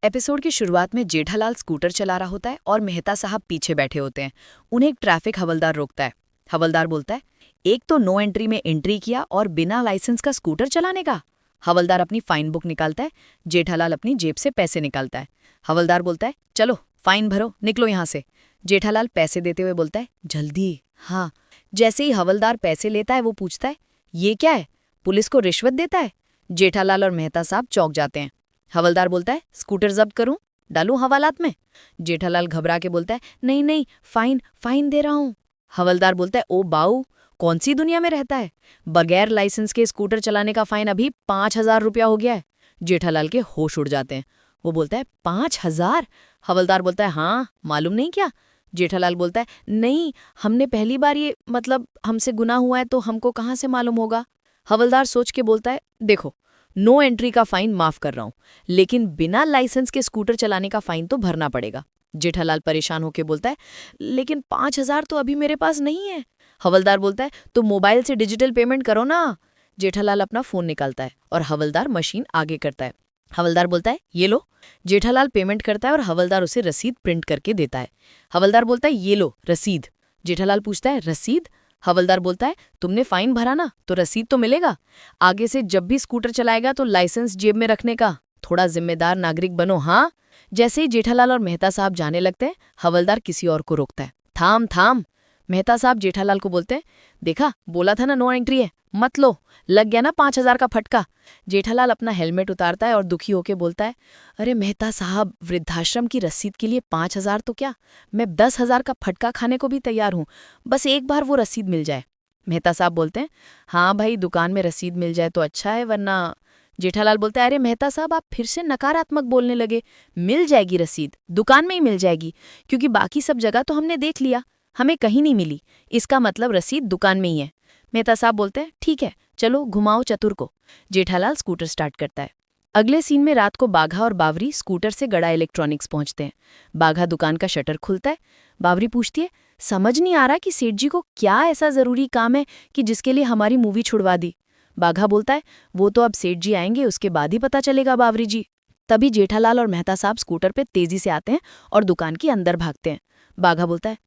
Episode की शुरुआत में जेठालाल स्कूटर चला रहा होता है और मेहता साहब पीछे बैठे होते हैं। उन्हें एक ट्रैफिक हवलदार रोकता है। हवलदार बोलता है, एक तो नो एंट्री में एंट्री किया और बिना लाइसेंस का स्कूटर चलाने का। हवलदार अपनी फाइन बुक निकालता है। जेठालाल अपनी जेब से पैसे निकालता है। हवलदार बोलता है, चलो फाइन भरो, निकलो यहाँ से। जेठालाल पैसे देते हुए बोलता है, जल्दी। हाँ। जैसे ही हवलदार पैसे लेता है वो पूछता है, ये क्या है, पुलिस को रिश्वत देता है? जेठालाल और मेहता साहब चौंक जाते हैं। हवलदार बोलता है, स्कूटर जब्त करूं, डालूं हवालात में? जेठालाल घबरा के बोलता है, नहीं नहीं, फाइन फाइन दे रहा हूं। हवलदार बोलता है, ओ बाऊ, कौन सी दुनिया में रहता है? बगैर लाइसेंस के स्कूटर चलाने का फाइन अभी 5,000 रुपया हो गया है। जेठालाल के होश उड़ जाते हैं। वो बोलता है, 5,000? हवलदार बोलता है, हाँ, मालूम नहीं क्या? जेठालाल बोलता है, नहीं, हमने पहली बार ये, मतलब हमसे गुनाह हुआ है तो हमको कहाँ से मालूम होगा? हवलदार सोच के बोलता है, देखो, नो एंट्री का फाइन माफ कर रहा हूं, लेकिन बिना लाइसेंस के स्कूटर चलाने का फाइन तो भरना पड़ेगा। जेठालाल परेशान होकर बोलता है, लेकिन 5,000 तो अभी मेरे पास नहीं है। हवलदार बोलता है, तो मोबाइल से डिजिटल पेमेंट करो ना। जेठालाल अपना फोन निकालता है और हवलदार मशीन आगे करता है। हवलदार बोलता है, ये लो। जेठालाल पेमेंट करता है और हवलदार उसे रसीद प्रिंट करके देता है। हवलदार बोलता है, ये लो रसीद। जेठालाल पूछता है, रसीद? हवलदार बोलता है, तुमने फाइन भरा ना, तो रसीद तो मिलेगा। आगे से जब भी स्कूटर चलाएगा तो लाइसेंस जेब में रखने का, थोड़ा जिम्मेदार नागरिक बनो, हाँ? जैसे ही जेठालाल और मेहता साहब जाने लगते हैं, हवलदार किसी और को रोकता है। थाम थाम। मेहता साहब जेठालाल को बोलते हैं, देखा, बोला था ना नो एंट्री है, मत लो, लग गया ना 5,000 का फटका। जेठालाल अपना हेलमेट उतारता है और दुखी होके बोलता है, अरे मेहता साहब, वृद्धाश्रम की रसीद के लिए 5,000 तो क्या, मैं 10,000 का फटका खाने को भी तैयार हूँ, बस एक बार वो रसीद मिल जाए। मेहता साहब बोलते हैं, हाँ भाई, दुकान में रसीद मिल जाए तो अच्छा है, वरना। जेठालाल बोलता है, अरे मेहता साहब, आप फिर से नकारात्मक बोलने लगे। मिल जाएगी रसीद, दुकान में ही मिल जाएगी, क्योंकि बाकी सब जगह तो हमने देख लिया, हमें कहीं नहीं मिली, इसका मतलब रसीद दुकान में ही है। मेहता साहब बोलते हैं, ठीक है, चलो घुमाओ चतुर को। जेठालाल स्कूटर स्टार्ट करता है। अगले सीन में रात को बाघा और बावरी स्कूटर से गड़ा इलेक्ट्रॉनिक्स पहुंचते हैं। बाघा दुकान का शटर खुलता है। बावरी पूछती है, समझ नहीं आ रहा कि सेठ जी को क्या ऐसा जरूरी काम है कि जिसके लिए हमारी मूवी छुड़वा दी। बाघा बोलता है, वो तो अब सेठ जी आएंगे, उसके बाद ही पता चलेगा बावरी जी। तभी जेठालाल और मेहता साहब स्कूटर पे तेजी से आते हैं और दुकान के अंदर भागते हैं। बाघा बोलता है,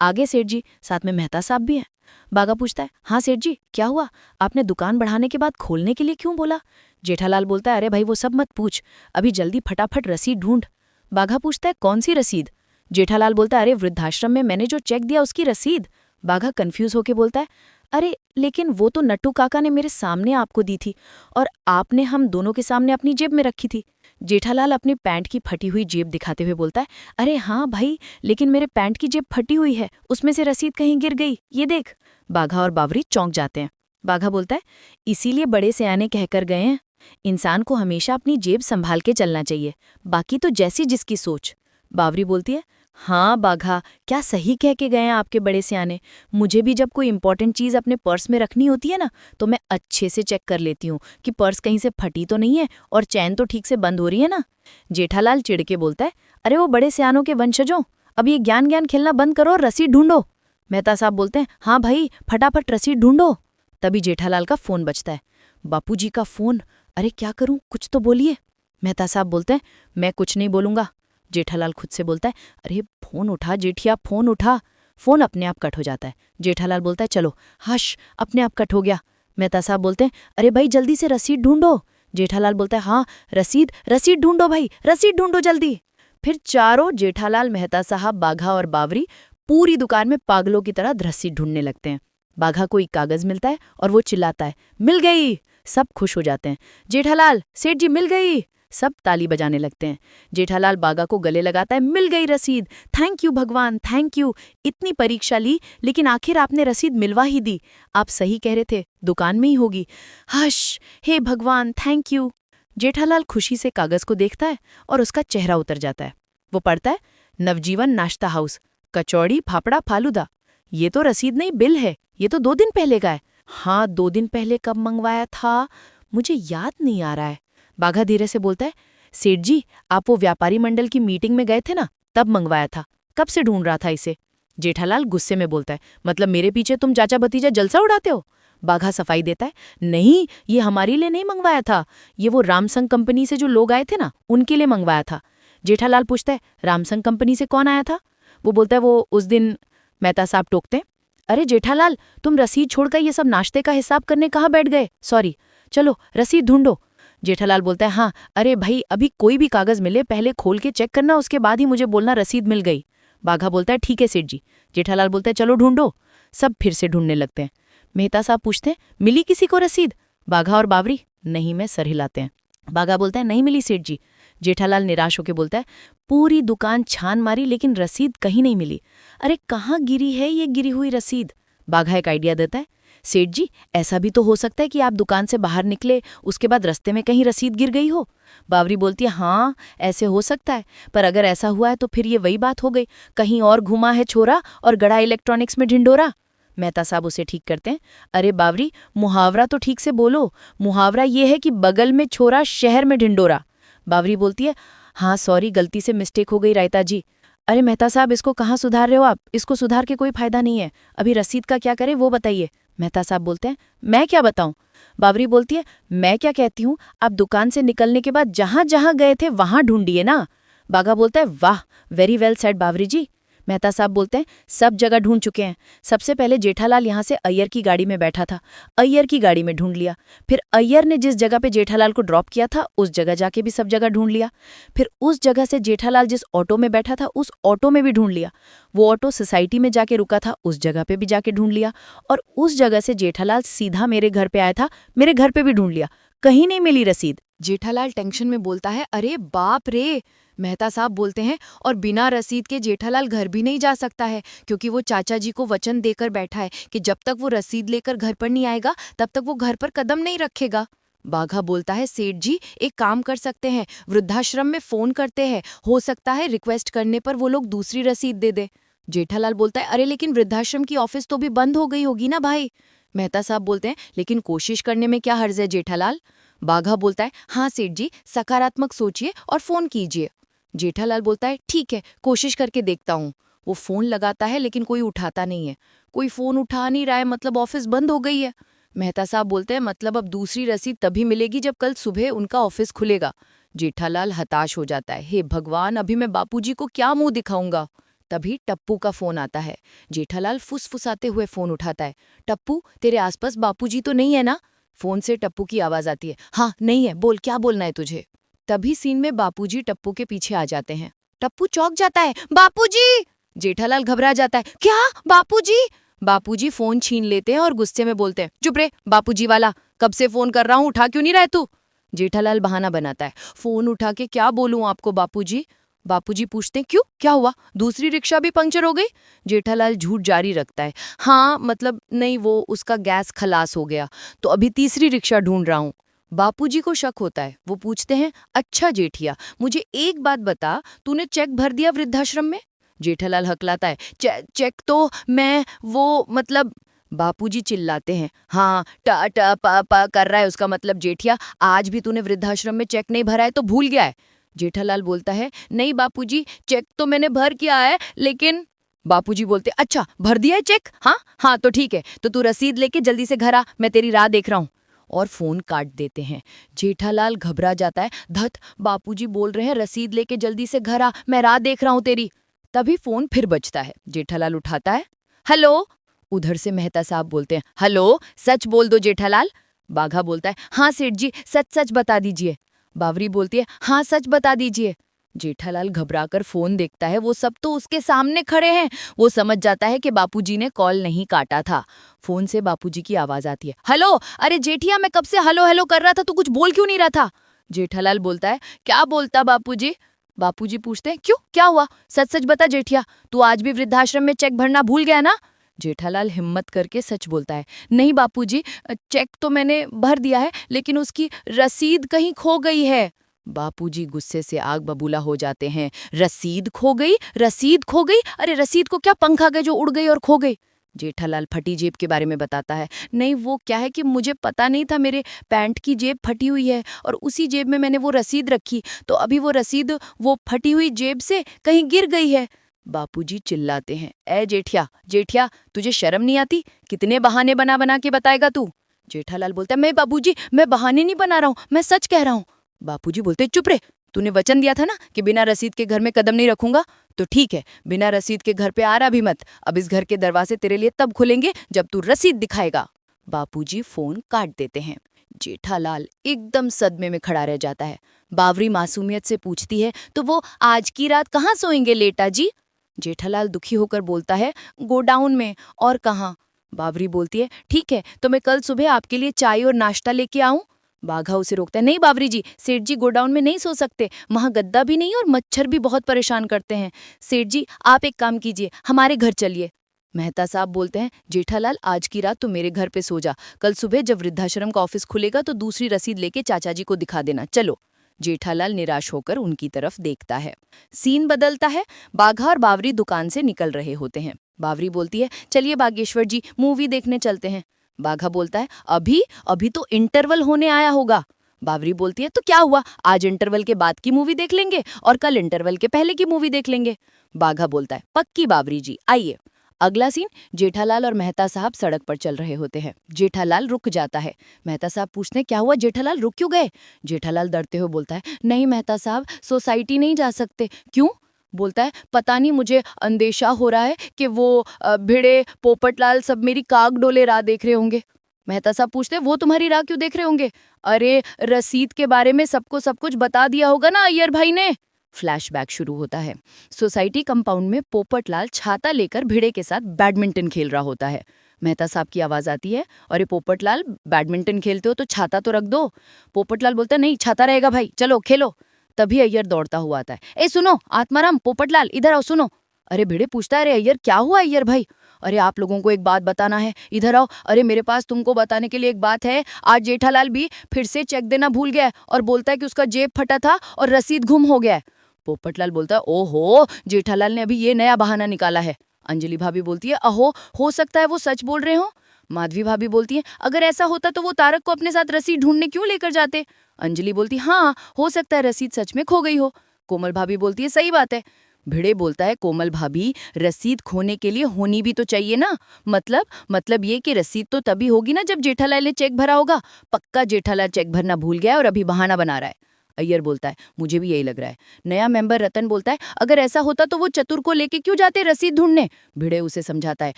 आगे सेठ जी, साथ में मेहता साहब भी हैं। बाघा पूछता है, हाँ सेठ जी, क्या हुआ, आपने दुकान बढ़ाने के बाद खोलने के लिए क्यों बोला? जेठालाल बोलता है, अरे भाई वो सब मत पूछ, अभी जल्दी फटाफट रसीद ढूंढ। बाघा पूछता है, कौन सी रसीद? जेठालाल बोलता है, अरे वृद्धाश्रम में मैंने जो चेक दिया उसकी रसीद। बाघा कंफ्यूज होके बोलता है, अरे लेकिन वो तो नट्टू काका ने मेरे सामने आपको दी थी और आपने हम दोनों के सामने अपनी जेब में रखी थी। जेठालाल अपनी पैंट की फटी हुई जेब दिखाते हुए बोलता है, अरे हाँ भाई, लेकिन मेरे पैंट की जेब फटी हुई है, उसमें से रसीद कहीं गिर गई, ये देख। बाघा और बावरी चौंक जाते हैं। बाघा बोलता है, इसीलिए बड़े सयाने कहकर गए हैं, इंसान को हमेशा अपनी जेब संभाल के चलना चाहिए, बाकी तो जैसी जिसकी सोच। बावरी बोलती है, हाँ बाघा, क्या सही कह के गए हैं आपके बड़े सयाने। मुझे भी जब कोई इंपॉर्टेंट चीज़ अपने पर्स में रखनी होती है ना, तो मैं अच्छे से चेक कर लेती हूँ कि पर्स कहीं से फटी तो नहीं है और चैन तो ठीक से बंद हो रही है ना। जेठालाल चिढ़ के बोलता है, अरे वो बड़े सयानों के वंशजों, अब ये ज्ञान ज्ञान खेलना बंद करो और रसीद ढूंढो। मेहता साहब बोलते हैं, हाँ भाई, फटाफट रसीद ढूंढो। तभी जेठालाल का फोन बजता है। बापूजी का फोन, अरे क्या करूं, कुछ तो बोलिए। मेहता साहब बोलते हैं, मैं कुछ नहीं बोलूंगा। जेठालाल खुद से बोलता है, अरे फोन उठा जेठिया, फोन उठा। फोन अपने आप कट हो जाता है। जेठालाल बोलता है, चलो हश, अपने आप कट हो गया। मेहता साहब बोलते हैं, अरे भाई जल्दी से रसीद ढूंढो। जेठालाल बोलता है, हाँ रसीद, रसीद ढूंढो भाई, रसीद ढूंढो जल्दी। फिर चारों, जेठालाल, मेहता साहब, बाघा और बावरी, पूरी दुकान में पागलों की तरह रसीद ढूंढने लगते हैं। बाघा को एक कागज मिलता है और वो चिल्लाता है, मिल गई। सब खुश हो जाते हैं। जेठालाल, सेठ जी, मिल गई। सब ताली बजाने लगते हैं। जेठालाल बाघा को गले लगाता है, मिल गई रसीद, थैंक यू भगवान, थैंक यू। इतनी परीक्षा ली, लेकिन आखिर आपने रसीद मिलवा ही दी। आप सही कह रहे थे, दुकान में ही होगी। हश, हे भगवान, थैंक यू। जेठालाल खुशी से कागज को देखता है और उसका चेहरा उतर जाता है। वो पढ़ता है, नवजीवन नाश्ता हाउस, कचौड़ी फाफड़ा फालूदा। ये तो रसीद नहीं, बिल है, ये तो 2 दिन पहले का है। हाँ, 2 दिन पहले कब मंगवाया था, मुझे याद नहीं आ रहा है। बाघा धीरे से बोलता है, सेठ जी, आप वो व्यापारी मंडल की मीटिंग में गए थे ना, तब मंगवाया था, कब से ढूंढ रहा था इसे। जेठालाल गुस्से में बोलता है, मतलब मेरे पीछे तुम चाचा भतीजा जलसा उड़ाते हो? बाघा सफाई देता है, नहीं, ये हमारे लिए नहीं मंगवाया था, ये वो रामसंग कंपनी से जो लोग आए थे ना, उनके लिए मंगवाया था। जेठालाल पूछता है, रामसंग कंपनी से कौन आया था? वो बोलता है, वो उस दिन। मेहता साहब टोकते हैं, अरे जेठालाल, तुम रसीद छोड़कर ये सब नाश्ते का हिसाब करने कहाँ बैठ गए? सॉरी, चलो रसीद ढूंढो। जेठालाल बोलता है, हाँ, अरे भाई, अभी कोई भी कागज मिले पहले खोल के चेक करना, उसके बाद ही मुझे बोलना रसीद मिल गई। बाघा बोलता है, ठीक है सेठ जी। जेठालाल बोलता है, चलो ढूंढो। सब फिर से ढूंढने लगते हैं। मेहता साहब पूछते हैं, मिली किसी को रसीद? बाघा और बावरी नहीं में सर हिलाते हैं। बाघा बोलता है, नहीं मिली सेठ जी। जेठालाल निराश होकर बोलता है, पूरी दुकान छान मारी लेकिन रसीद कहीं नहीं मिली। अरे कहाँ गिरी है ये गिरी हुई रसीद? बाघा एक आइडिया देता है, सेठ जी, ऐसा भी तो हो सकता है कि आप दुकान से बाहर निकले, उसके बाद रास्ते में कहीं रसीद गिर गई हो। बावरी बोलती है, हाँ, ऐसे हो सकता है, पर अगर ऐसा हुआ है तो फिर ये वही बात हो गई, कहीं और घुमा है छोरा और गड़ा इलेक्ट्रॉनिक्स में ढिंडोरा। मेहता साहब उसे ठीक करते हैं, अरे बावरी, मुहावरा तो ठीक से बोलो। मुहावरा ये है कि बगल में छोरा शहर में ढिंडोरा। बावरी बोलती है, हाँ सॉरी, गलती से मिस्टेक हो गई रायता जी। अरे मेहता साहब, इसको कहाँ सुधार रहे हो आप? इसको सुधार के कोई फायदा नहीं है, अभी रसीद का क्या करें वो बताइए। मेहता साहब बोलते हैं, मैं क्या बताऊं? बावरी बोलती है, मैं क्या कहती हूँ, आप दुकान से निकलने के बाद जहां जहां गए थे वहां ढूंढिए ना। बाघा बोलता है, वाह, वेरी वेल सेड बावरी जी। मेहता साहब बोलते हैं, सब जगह ढूंढ चुके हैं। सबसे पहले जेठालाल यहाँ से अय्यर की गाड़ी में बैठा था, अय्यर की गाड़ी में ढूंढ लिया। फिर अय्यर ने जिस जगह पे जेठालाल को ड्रॉप किया था उस जगह जाके भी सब जगह ढूंढ लिया। फिर उस जगह से जेठालाल जिस ऑटो में बैठा था उस ऑटो में भी ढूंढ लिया। वो ऑटो सोसाइटी में जाके रुका था, उस जगह पे भी जाके ढूंढ लिया। और उस जगह से जेठालाल सीधा मेरे घर पे आया था, मेरे घर पे भी ढूंढ लिया, कहीं नहीं मिली रसीद। जेठालाल टेंशन में बोलता है, अरे बाप रे। मेहता साहब बोलते हैं, और बिना रसीद के जेठालाल घर भी नहीं जा सकता है, क्योंकि वो चाचा जी को वचन देकर बैठा है कि जब तक वो रसीद लेकर घर पर नहीं आएगा तब तक वो घर पर कदम नहीं रखेगा। बाघा बोलता है, सेठ जी, एक काम कर सकते हैं, वृद्धाश्रम में फोन करते हैं, हो सकता है रिक्वेस्ट करने पर वो लोग दूसरी रसीद दे दे। जेठालाल बोलता है, अरे लेकिन वृद्धाश्रम की ऑफिस तो भी बंद हो गई होगी ना भाई। मेहता साहब बोलते हैं, लेकिन कोशिश करने में क्या हर्ज है जेठालाल। बाघा बोलता है, हाँ सेठ जी, सकारात्मक सोचिए और फोन कीजिए। जेठालाल बोलता है, ठीक है, कोशिश करके देखता हूँ। वो फोन लगाता है लेकिन कोई उठाता नहीं है। कोई फोन उठा नहीं रहा है, मतलब ऑफिस बंद हो गई है। मेहता साहब बोलते हैं, मतलब अब दूसरी रसीद तभी मिलेगी जब कल सुबह उनका ऑफिस खुलेगा। जेठालाल हताश हो जाता है, हे भगवान, अभी मैं बापूजी को क्या मुंह दिखाऊंगा। तभी टप्पू का फोन आता है। जेठालाल फुसफुसाते हुए फोन उठाता है, टप्पू, तेरे आसपास बापूजी तो नहीं है ना? फोन से टप्पू की आवाज आती है, हाँ नहीं है, बोल, क्या बोलना है तुझे? तभी सीन में बापूजी टप्पू के पीछे आ जाते हैं। टप्पू चौंक जाता है, बापूजी! जेठालाल घबरा जाता है, क्या बापूजी? बापूजी फोन छीन लेते हैं और गुस्से में बोलते हैं, चुप रे बापूजी वाला, कब से फोन कर रहा हूँ, उठा क्यों नहीं रहे तू? जेठालाल बहाना बनाता है, फोन उठा के क्या बोलूं आपको बापूजी? बापूजी पूछते हैं, क्यों, क्या हुआ, दूसरी रिक्शा भी पंक्चर हो गई? जेठालाल झूठ जारी रखता है, हाँ मतलब नहीं, वो उसका गैस खलास हो गया, तो अभी तीसरी रिक्शा ढूंढ रहा हूँ। बापूजी को शक होता है, वो पूछते हैं, अच्छा जेठिया, मुझे एक बात बता, तूने चेक भर दिया वृद्धाश्रम में? जेठालाल हकलाता है, चेक तो मैं वो मतलब। बापूजी चिल्लाते हैं, हाँ, टा टा पा पा कर रहा है, उसका मतलब जेठिया, आज भी तूने वृद्धाश्रम में चेक नहीं भरा है तो भूल गया है? जेठालाल बोलता है, नहीं बापूजी, चेक तो मैंने भर किया है, लेकिन। बापूजी बोलते, अच्छा भर दिया है चेक, हाँ हाँ तो ठीक है, तो तू रसीद लेके जल्दी से घर आ, मैं तेरी राह देख रहा हूँ। और फोन काट देते हैं। जेठालाल घबरा जाता है, धत, बापूजी बोल रहे हैं रसीद लेके जल्दी से घर आ, मैं राह देख रहा हूँ तेरी। तभी फोन फिर बजता है। जेठालाल उठाता है, हेलो। उधर से मेहता साहब बोलते हैं, हेलो, सच बोल दो जेठालाल। बाघा बोलता है, हाँ सेठ जी, सच सच बता दीजिए। बावरी बोलती है, हाँ सच बता दीजिए। जेठालाल घबराकर फोन देखता है, वो सब तो उसके सामने खड़े हैं। वो समझ जाता है कि बापूजी ने कॉल नहीं काटा था। फोन से बापूजी की आवाज आती है, हेलो, अरे जेठिया, मैं कब से हेलो हेलो कर रहा था, तू कुछ बोल क्यों नहीं रहा था? जेठालाल बोलता है, क्या बोलता बापूजी? बापूजी पूछते हैं, क्यों, क्या हुआ, सच सच बता जेठिया, तू आज भी वृद्धाश्रम में चेक भरना भूल गया ना? जेठालाल हिम्मत करके सच बोलता है, नहीं बापूजी, चेक तो मैंने भर दिया है, लेकिन उसकी रसीद कहीं खो गई है। बापूजी गुस्से से आग बबूला हो जाते हैं, रसीद खो गई, रसीद खो गई, अरे रसीद को क्या पंख आ गए जो उड़ गई और खो गई? जेठालाल फटी जेब के बारे में बताता है, नहीं वो क्या है कि मुझे पता नहीं था, मेरे पैंट की जेब फटी हुई है और उसी जेब में मैंने वो रसीद रखी, तो अभी वो रसीद वो फटी हुई जेब से कहीं गिर गई है। बापूजी चिल्लाते हैं, ए जेठिया जेठिया, तुझे शर्म नहीं आती? कितने बहाने बना बना के बताएगा तू? जेठालाल बोलता है, मैं बाबूजी, मैं बहाने नहीं बना रहा हूँ, मैं सच कह रहा हूँ। बापूजी बोलते, चुप रे, तूने वचन दिया था ना कि बिना रसीद के घर में कदम नहीं रखूंगा। तो ठीक है, बिना रसीद के घर पे आ रहा भी मत। अब इस घर के दरवाजे तेरे लिए तब खुलेंगे जब तू रसीद दिखाएगा। बापूजी फोन काट देते हैं। जेठालाल एकदम सदमे में खड़ा रह जाता है। बावरी मासूमियत से पूछती है, तो वो आज की रात कहाँ सोएंगे लेटा जी? जेठालाल दुखी होकर बोलता है, गोडाउन में, और कहाँ? बावरी बोलती है, ठीक है, तो मैं कल सुबह आपके लिए चाय और नाश्ता लेके आऊं? बाघा उसे रोकता है, नहीं बावरी जी, सेठ जी गोडाउन में नहीं सो सकते, वहां गद्दा भी नहीं और मच्छर भी बहुत परेशान करते हैं। सेठ जी आप एक काम कीजिए, हमारे घर चलिए। मेहता साहब बोलते हैं, जेठालाल आज की रात तो मेरे घर पे सो जा, कल सुबह जब वृद्धाश्रम का ऑफिस खुलेगा तो दूसरी रसीद लेके चाचा जी को दिखा देना, चलो। जेठालाल निराश होकर उनकी तरफ देखता है। सीन बदलता है। बाघा और बावरी दुकान से निकल रहे होते हैं। बावरी बोलती है, चलिए बागेश्वर जी मूवी देखने चलते हैं। बाघा बोलता है, अभी अभी तो इंटरवल होने आया होगा। बावरी बोलती है, तो क्या हुआ, आज इंटरवल के बाद की मूवी देख लेंगे और कल इंटरवल के पहले की मूवी देख लेंगे। बाघा बोलता है, पक्की बावरी जी, आइए। अगला सीन, जेठालाल और मेहता साहब सड़क पर चल रहे होते हैं। जेठालाल रुक जाता है। मेहता साहब पूछते हैं, क्या हुआ जेठालाल, रुक क्यों गए? जेठालाल डरते हुए बोलता है, नहीं मेहता साहब, सोसाइटी नहीं जा सकते। क्यों? बोलता है, पता नहीं, मुझे अंदेशा हो रहा है कि वो भिड़े पोपटलाल सब मेरी काग डोले राह देख रहे होंगे। मेहता साहब पूछते हैं, वो तुम्हारी राह क्यों देख रहे होंगे? अरे रसीद के बारे में सबको सब कुछ बता दिया होगा ना अय्यर भाई ने। फ्लैशबैक शुरू होता है। सोसाइटी कंपाउंड में पोपटलाल छाता लेकर भिड़े के साथ बैडमिंटन खेल रहा होता है। मेहता साहब की आवाज आती है, अरे पोपटलाल, बैडमिंटन खेलते हो तो छाता तो रख दो। पोपटलाल बोलता है, नहीं छाता रहेगा भाई, चलो खेलो। तभी अय्यर दौड़ता हुआ आता है, ए सुनो आत्माराम, पोपटलाल इधर आओ, सुनो। अरे भिड़े पूछता है, अरे अय्यर क्या हुआ अय्यर भाई? अरे आप लोगों को एक बात बताना है, इधर आओ। अरे मेरे पास तुमको बताने के लिए एक बात है। आज जेठालाल भी फिर से चेक देना भूल गया है और बोलता है कि उसका जेब फटा था और रसीद गुम हो गया है। पोपटलाल बोलता है, ओहो, जेठालाल ने अभी ये नया बहाना निकाला है। अंजलि भाभी बोलती है, अहो, हो सकता है वो सच बोल रहे हो। माधवी भाभी बोलती है, अगर ऐसा होता तो वो तारक को अपने साथ रसीद ढूंढने क्यों लेकर जाते? अंजलि बोलती है, हाँ हो सकता है रसीद सच में खो गई हो। कोमल भाभी बोलती है, सही बात है। भिड़े बोलता है, कोमल भाभी, रसीद खोने के लिए होनी भी तो चाहिए ना। मतलब ये कि रसीद तो तभी होगी ना जब जेठालाल ने चेक भरा होगा। पक्का जेठालाल चेक भरना भूल गया है और अभी बहाना बना रहा है। अय्यर बोलता है, मुझे भी यही लग रहा है। नया मेंबर रतन बोलता है, अगर ऐसा होता तो वो चतुर को लेके क्यों जाते रसीद ढूंढने? भिड़े उसे समझाता है,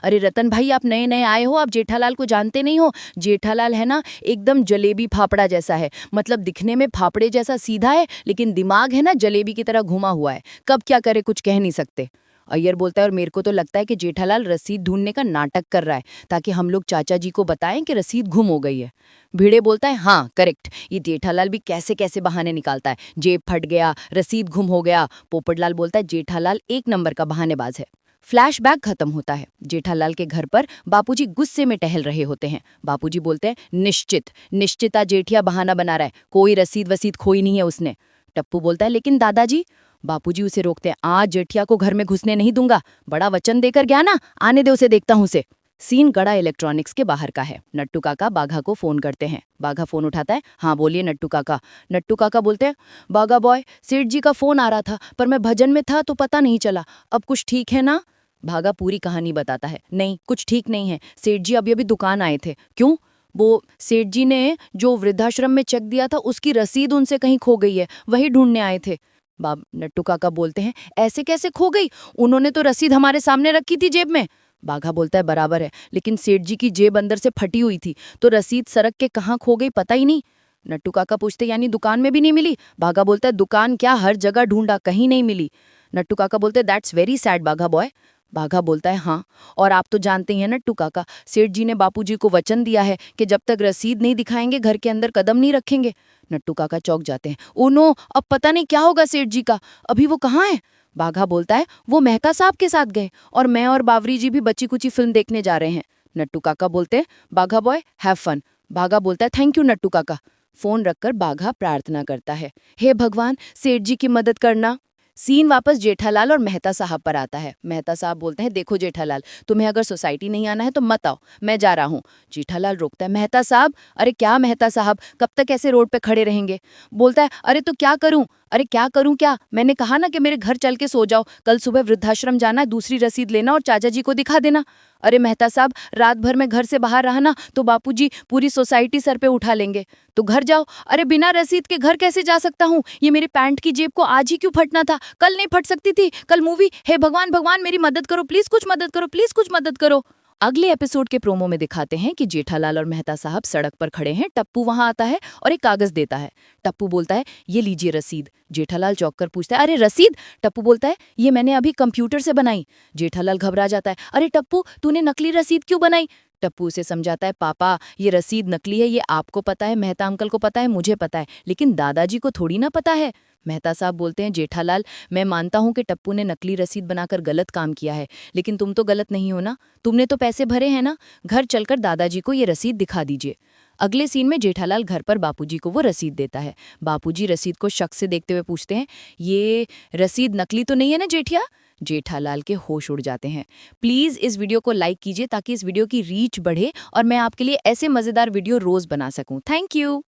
अरे रतन भाई, आप नए नए आए हो, आप जेठालाल को जानते नहीं हो। जेठालाल है ना, एकदम जलेबी फाफड़ा जैसा है। मतलब दिखने में फाफड़े जैसा सीधा है, लेकिन दिमाग है ना जलेबी की तरह घुमा हुआ है। कब क्या करे कुछ कह नहीं सकते। अय्यर बोलता है, और मेरे को तो लगता है कि जेठालाल रसीद ढूंढने का नाटक कर रहा है ताकि हम लोग चाचा जी को बताएं कि रसीद गुम हो गई है। भिड़े बोलता है, हाँ करेक्ट, ये जेठालाल भी कैसे कैसे बहाने निकालता है, जेब फट गया, रसीद गुम हो गया। पोपटलाल बोलता है, जेठालाल एक नंबर का बहानेबाज है। फ्लैशबैक खत्म होता है। जेठालाल के घर पर बापूजी गुस्से में टहल रहे होते हैं। बापूजी बोलते हैं, निश्चित निश्चिता जेठिया बहाना बना रहा है, कोई रसीद वसीद खोई नहीं है उसने। टप्पू बोलता है, लेकिन दादाजी। बापूजी उसे रोकते हैं, आज जेठिया को घर में घुसने नहीं दूंगा, बड़ा वचन देकर गया ना, आने दे उसे, देखता हूं उसे। सीन गड़ा इलेक्ट्रॉनिक्स के बाहर का है। नट्टू काका बाघा को फोन करते हैं। बाघा फोन उठाता है, हाँ बोलिए नट्टू काका। नट्टू काका बोलते हैं, बाघा बॉय, सेठ जी का फोन आ रहा था पर मैं भजन में था तो पता नहीं चला, अब कुछ ठीक है ना? भागा पूरी कहानी बताता है, नहीं कुछ ठीक नहीं है, सेठ जी अभी अभी दुकान आए थे। क्यों? वो सेठ जी ने जो वृद्धाश्रम में चेक दिया था उसकी रसीद उनसे कहीं खो गई है, वही ढूंढने आए थे। बाब नट्टू काका बोलते हैं, ऐसे कैसे खो गई? उन्होंने तो रसीद हमारे सामने रखी थी जेब में। बाघा बोलता है, बराबर है, लेकिन सेठ जी की जेब अंदर से फटी हुई थी तो रसीद सड़क के कहाँ खो गई पता ही नहीं। नट्टू काका पूछते, यानी दुकान में भी नहीं मिली? बाघा बोलता है, दुकान क्या, हर जगह ढूंढा, कहीं नहीं मिली। नट्टू काका बोलते, that's very sad Bagha boy. Bagha बोलता है, हाँ, और आप तो जानते ही हैं नट्टू काका, सेठ जी ने बापूजी को वचन दिया है कि जब तक रसीद नहीं दिखाएंगे घर के अंदर कदम नहीं रखेंगे। नट्टू काका चौंक जाते हैं, ओ नो, अब पता नहीं क्या होगा सेठ जी का, अभी वो कहाँ है? बाघा बोलता है, वो मेहता साहब के साथ गए और मैं और बावरी जी भी बची कुची फिल्म देखने जा रहे हैं। नट्टू काका बोलते हैं, बाघा बॉय हैव फन। बाघा बोलता है, थैंक यू नट्टू काका। फोन रखकर बाघा प्रार्थना करता है, हे भगवान, सेठ जी की मदद करना। सीन वापस जेठालाल और मेहता साहब पर आता है। मेहता साहब बोलते हैं, देखो जेठालाल, तुम्हें अगर सोसाइटी नहीं आना है तो मत आओ, मैं जा रहा हूँ। जेठालाल रोकता है, मेहता साहब। अरे क्या मेहता साहब, कब तक ऐसे रोड पे खड़े रहेंगे? बोलता है, अरे तो क्या करूं, अरे क्या करूं क्या, मैंने कहा ना कि मेरे घर चल के सो जाओ, कल सुबह वृद्धाश्रम जाना है, दूसरी रसीद लेना और चाचा जी को दिखा देना। अरे मेहता साहब, रात भर में घर से बाहर रहा ना तो बापूजी पूरी सोसाइटी सर पे उठा लेंगे। तो घर जाओ। अरे बिना रसीद के घर कैसे जा सकता हूँ, ये मेरी पैंट की जेब को आज ही क्यों फटना था, कल नहीं फट सकती थी, कल मूवी, हे भगवान भगवान मेरी मदद करो प्लीज, कुछ मदद करो प्लीज, कुछ मदद करो। अगले एपिसोड के प्रोमो में दिखाते हैं कि जेठालाल और मेहता साहब सड़क पर खड़े हैं। टप्पू वहां आता है और एक कागज देता है। टप्पू बोलता है, ये लीजिए रसीद। जेठालाल चौंक कर पूछता है, अरे रसीद? टप्पू बोलता है, ये मैंने अभी कंप्यूटर से बनाई। जेठालाल घबरा जाता है, अरे टप्पू, तूने नकली रसीद क्यों बनाई? टप्पू उसे समझाता है, पापा ये रसीद नकली है, ये आपको पता है, मेहता अंकल को पता है, मुझे पता है, लेकिन दादाजी को थोड़ी ना पता है। मेहता साहब बोलते हैं, जेठालाल, मैं मानता हूं कि टप्पू ने नकली रसीद बनाकर गलत काम किया है, लेकिन तुम तो गलत नहीं हो ना, तुमने तो पैसे भरे हैं ना, घर चलकर दादाजी को ये रसीद दिखा दीजिए। अगले सीन में जेठालाल घर पर बापूजी को वो रसीद देता है। बापूजी रसीद को शक से देखते हुए पूछते हैं, ये रसीद नकली तो नहीं है ना जेठिया? जेठालाल के होश उड़ जाते हैं। प्लीज़ इस वीडियो को लाइक कीजिए ताकि इस वीडियो की रीच बढ़े और मैं आपके लिए ऐसे मज़ेदार वीडियो रोज़ बना सकूं। Thank you.